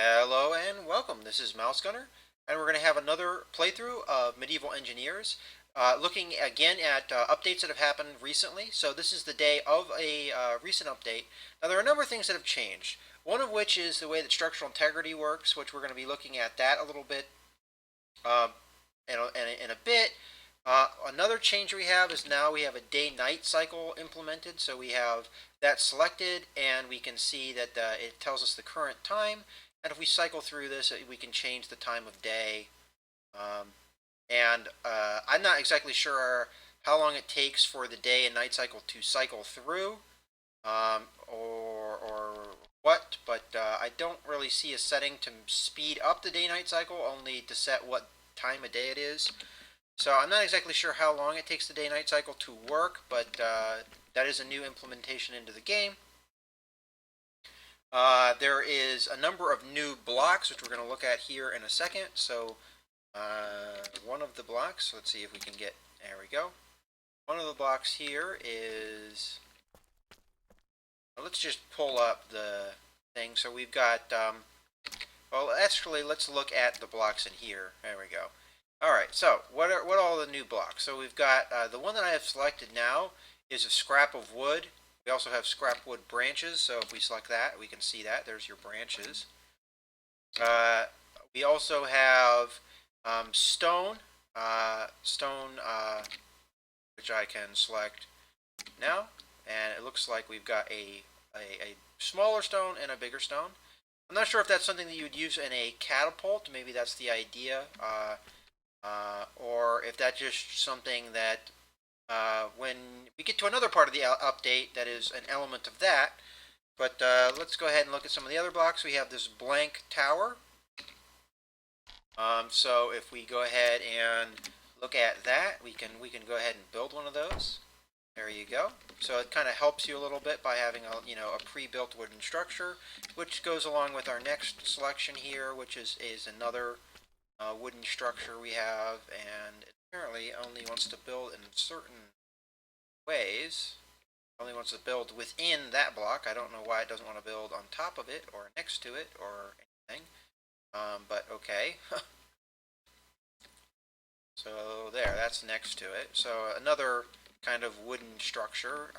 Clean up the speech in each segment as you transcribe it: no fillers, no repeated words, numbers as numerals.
Hello and welcome. This is Mouse Gunner, and we're going to have another playthrough of Medieval Engineers, looking again at updates that have happened recently. So this is the day of a recent update. Now there are a number of things that have changed. One of which is the way that structural integrity works, which we're going to be looking at that a little bit uh, in a bit. Another change we have is now we have a day-night cycle implemented. So we have that selected, and we can see that it tells us the current time. And if we cycle through this, we can change the time of day. Um, and I'm not exactly sure how long it takes for the day and night cycle to cycle through, or what, but I don't really see a setting to speed up the day-night cycle, only to set what time of day it is. So I'm not exactly sure how long it takes the day-night cycle to work, but that is a new implementation into the game. There is a number of new blocks, which we're going to look at here in a second. So one of the blocks, let's see if we can get, there we go. One of the blocks here is, well, let's just pull up the thing. So we've got, well, actually, let's look at the blocks in here. There we go. All right, so what are all the new blocks? So we've got the one that I have selected now is a scrap of wood. We also have scrap wood branches, so if we select that, we can see that. There's your branches. We also have stone, which I can select now, and it looks like we've got a smaller stone and a bigger stone. I'm not sure if that's something that you would use in a catapult. Maybe that's the idea, or if that's just something that when we get to another part of the update that is an element of that. But let's go ahead and look at some of the other blocks. We have this blank tower. So if we go ahead and look at that, we can go ahead and build one of those. There you go. So it kind of helps you a little bit by having a pre-built wooden structure, which goes along with our next selection here, which is another wooden structure we have, and it apparently only wants to build in certain ways. It only wants to build within that block. I don't know why it doesn't want to build on top of it or next to it or anything. But okay. So there, that's next to it. So another kind of wooden structure.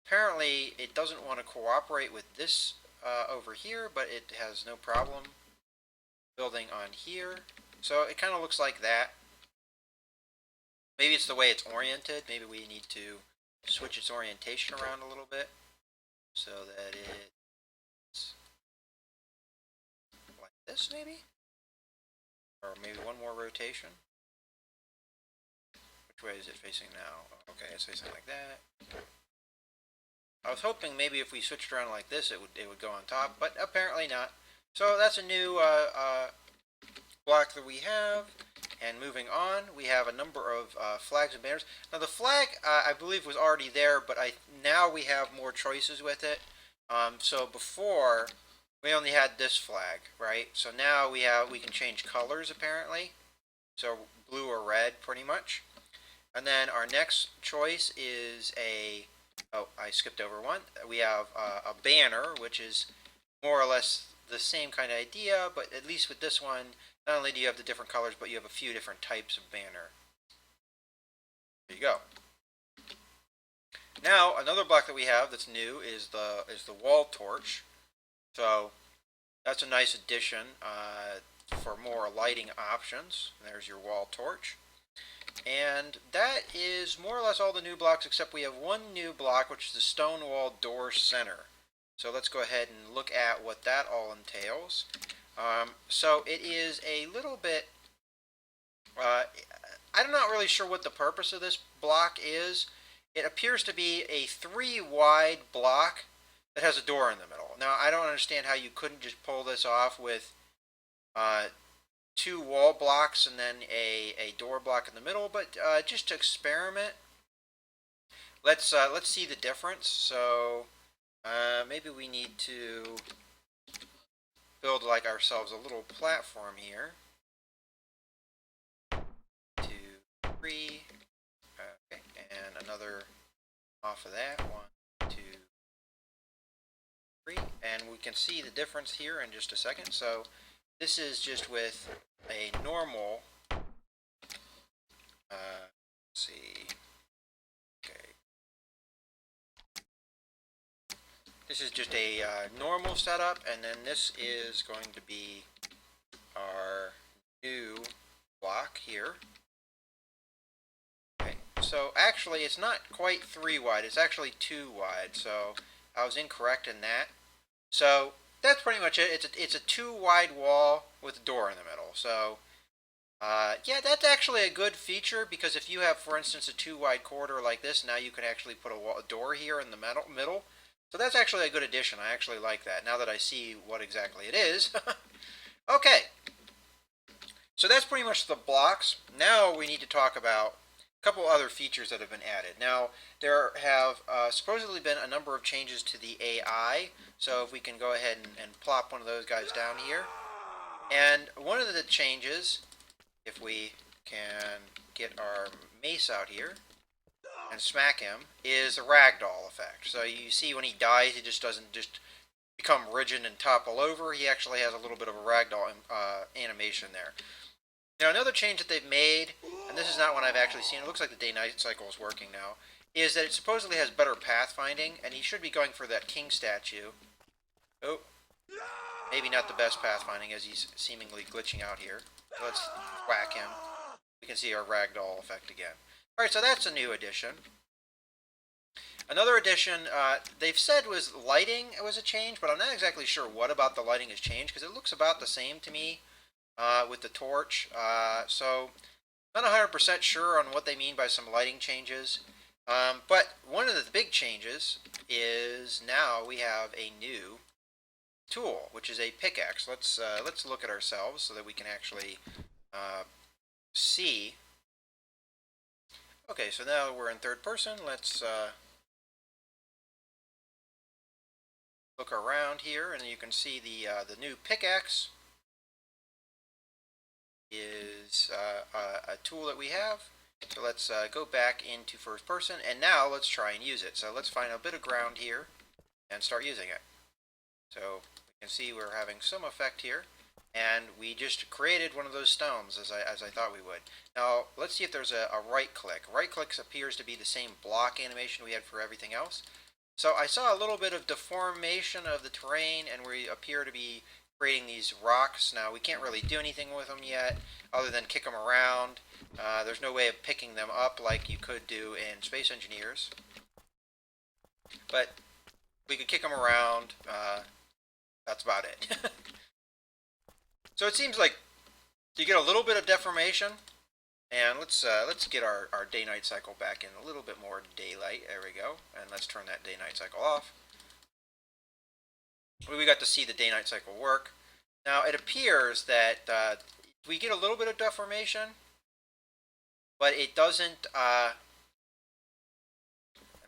Apparently it doesn't want to cooperate with this over here, but it has no problem building on here. So it kind of looks like that. Maybe it's the way it's oriented. Maybe we need to switch its orientation around a little bit so that it's like this, maybe? Or maybe one more rotation. Which way is it facing now? Okay, it's facing like that. I was hoping maybe if we switched around like this, it would go on top, but apparently not. So that's a new block that we have. And moving on, we have a number of flags and banners. Now the flag, I believe, was already there, but now we have more choices with it. So before, we only had this flag, right? So now we can change colors apparently. So blue or red, pretty much. And then our next choice is oh, I skipped over one. We have a banner, which is more or less the same kind of idea, but at least with this one, not only do you have the different colors, but you have a few different types of banner. There you go. Now, another block that we have that's new is the wall torch. So that's a nice addition for more lighting options. There's your wall torch. And that is more or less all the new blocks, except we have one new block, which is the stone wall door center. So let's go ahead and look at what that all entails. So it is a little bit, I'm not really sure what the purpose of this block is. It appears to be a 3-wide block that has a door in the middle. Now, I don't understand how you couldn't just pull this off with 2 wall blocks and then a door block in the middle, but just to experiment, let's see the difference. So maybe we need to build like ourselves a little platform here. 2, 3, okay, and another off of that. 1, 2, 3, and we can see the difference here in just a second. So this is just with a normal, let's see, okay. This is just a normal setup, and then this is going to be our new block here. Okay, so actually it's not quite 3 wide, it's actually 2 wide, so I was incorrect in that. So that's pretty much it. It's a 2 wide wall with a door in the middle. So yeah, that's actually a good feature, because if you have, for instance, a 2 wide corridor like this, now you can actually put a door here in the middle. So that's actually a good addition. I actually like that, now that I see what exactly it is. Okay, so that's pretty much the blocks. Now we need to talk about a couple other features that have been added. Now, there have supposedly been a number of changes to the AI. So if we can go ahead and plop one of those guys down here. And one of the changes, if we can get our mace out here and smack him, is a ragdoll effect. So you see when he dies, he just doesn't just become rigid and topple over. He actually has a little bit of a ragdoll animation there. Now, another change that they've made, and this is not one I've actually seen, it looks like the day-night cycle is working now, is that it supposedly has better pathfinding, and he should be going for that king statue. Oh, maybe not the best pathfinding, as he's seemingly glitching out here. So let's whack him. We can see our ragdoll effect again. Alright, so that's a new addition. Another addition they've said was lighting was a change, but I'm not exactly sure what about the lighting has changed, because it looks about the same to me with the torch. So not 100% sure on what they mean by some lighting changes. But one of the big changes is now we have a new tool, which is a pickaxe. Let's look at ourselves so that we can actually see. Okay, so now we're in third person. Let's look around here, and you can see the new pickaxe is a tool that we have. So let's go back into first person, and now let's try and use it. So let's find a bit of ground here and start using it. So we can see we're having some effect here, and we just created one of those stones as I thought we would. Now let's see if there's a right click. Right click appears to be the same block animation we had for everything else. So I saw a little bit of deformation of the terrain, and we appear to be creating these rocks. Now we can't really do anything with them yet other than kick them around. There's no way of picking them up like you could do in Space Engineers, but we could kick them around. That's about it. So it seems like you get a little bit of deformation, and let's get our day-night cycle back in a little bit more daylight. There we go, and let's turn that day-night cycle off. We got to see the day-night cycle work. Now it appears that we get a little bit of deformation, but it doesn't. Am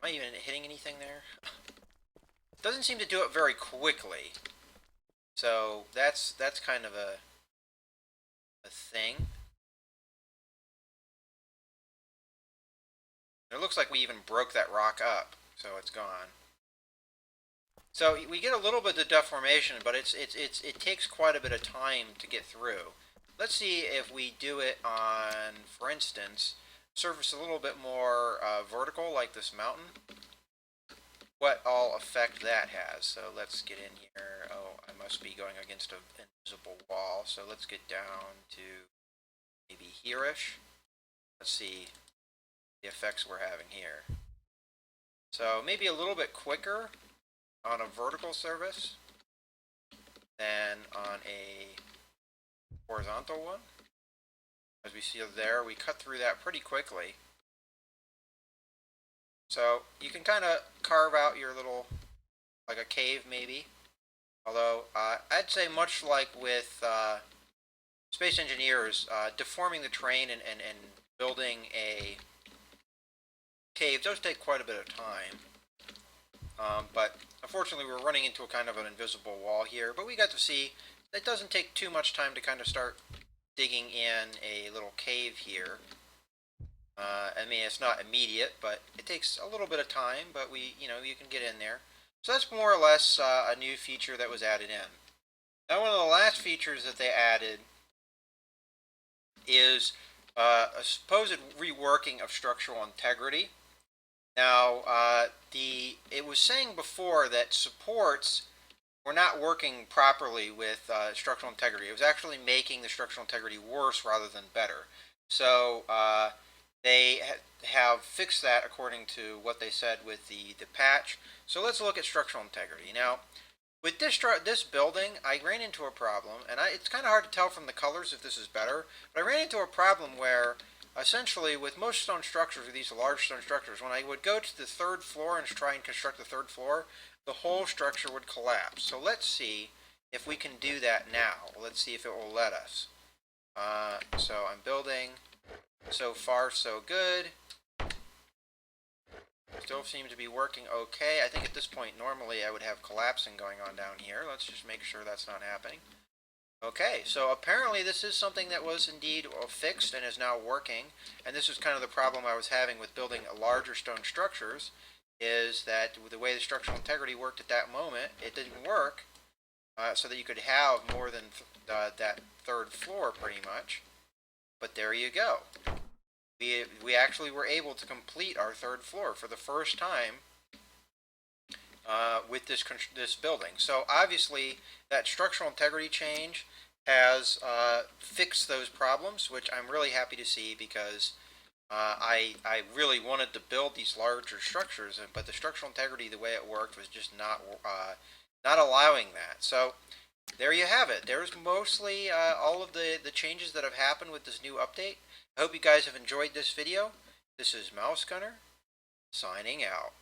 I even hitting anything there? It doesn't seem to do it very quickly. So that's kind of a thing. It looks like we even broke that rock up, so it's gone. So we get a little bit of deformation, but it takes quite a bit of time to get through. Let's see if we do it on, for instance, surface a little bit more vertical, like this mountain. What all effect that has. So let's get in here. Oh, I must be going against an invisible wall. So let's get down to maybe here-ish. Let's see the effects we're having here. So maybe a little bit quicker on a vertical surface than on a horizontal one. As we see there, we cut through that pretty quickly. So you can kind of carve out your little, like a cave maybe. Although I'd say much like with Space Engineers, deforming the terrain and building a cave does take quite a bit of time. But unfortunately we're running into a kind of an invisible wall here. But we got to see it doesn't take too much time to kind of start digging in a little cave here. I mean, it's not immediate, but it takes a little bit of time, but you can get in there. So that's more or less a new feature that was added in. Now, one of the last features that they added is a supposed reworking of structural integrity. Now, it was saying before that supports were not working properly with structural integrity. It was actually making the structural integrity worse rather than better. So they have fixed that according to what they said with the patch. So let's look at structural integrity. Now, with this building, I ran into a problem, and it's kind of hard to tell from the colors if this is better, but I ran into a problem where essentially with most stone structures, or these large stone structures, when I would go to the third floor and try and construct the third floor, the whole structure would collapse. So let's see if we can do that now. Let's see if it will let us. So I'm building. So far, so good. Still seems to be working okay. I think at this point, normally I would have collapsing going on down here. Let's just make sure that's not happening. Okay, so apparently this is something that was indeed fixed and is now working. And this is kind of the problem I was having with building larger stone structures, is that the way the structural integrity worked at that moment, it didn't work so that you could have more than that third floor pretty much. But there you go. We actually were able to complete our third floor for the first time with this building. So obviously that structural integrity change has fixed those problems, which I'm really happy to see, because I really wanted to build these larger structures, but the structural integrity, the way it worked, was just not allowing that. So there you have it. There's mostly all of the changes that have happened with this new update. I hope you guys have enjoyed this video. This is Mouse Gunner, signing out.